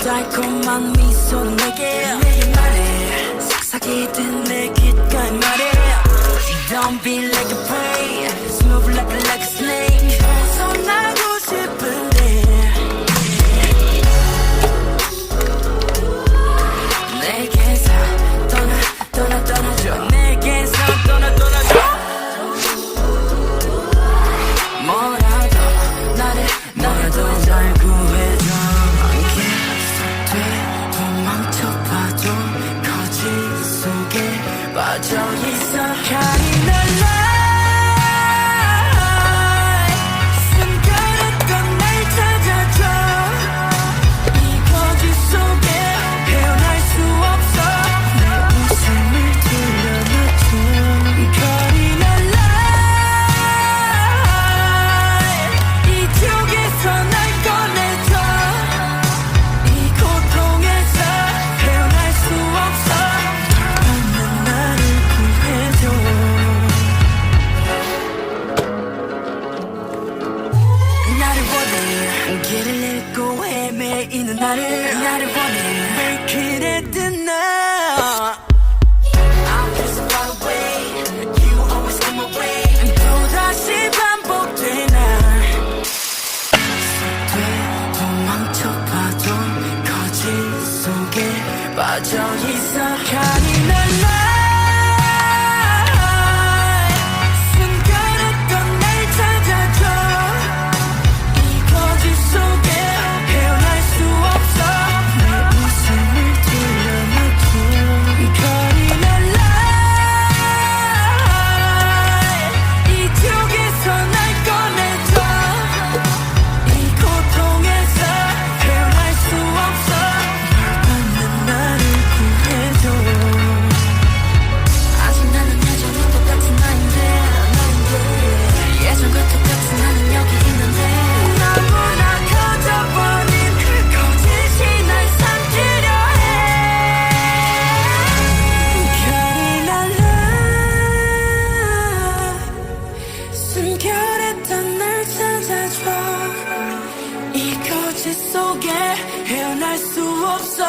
달콤한 미소는 내게 말해 속삭이듯 내 귓가에 말해 Don't be like a prey Smooth like a snake 벗어나고 싶은데 내게서 떠나줘 내게서 떠나줘 뭐라도 나를 날 구해줘 계속돼 도망쳐봐도 거짓 속에 빠져있어 Carrying a lie 숨겨냈던 날 찾아줘 이 거짓 속에 헤어날 수 없어 내 웃음을 돌려놓죠 Carrying a lie 이쪽에서 날 꺼내줘 이 고통에서 헤어날 수 없어 없는 나를 구해줘 나를 원해 길을 잃고 헤매이는 나를 원해 왜 그래 뜨나 I'm just far away You always come away 또다시 반복되나 돼 도망쳐봐도 거짓 속에 빠져있어 Carrying a lie 숨겨냈던 날 찾아줘 이 거짓 속에 헤어날 수 없어 내 웃음을 돌려놓고 Carrying a lie 이쪽에서 날 꺼내줘 이 고통에서 헤어날 수 없어 받는 나를 구해줘 아직 나는 예전과 똑같은 나인데 예전과 똑같은 나는 여기 있는데 너무나 커져버린 그 거짓이 날 삼키려 해 Carrying a lie 숨겨냈던 날 찾아줘 이 거짓 속에 헤어날 수 없어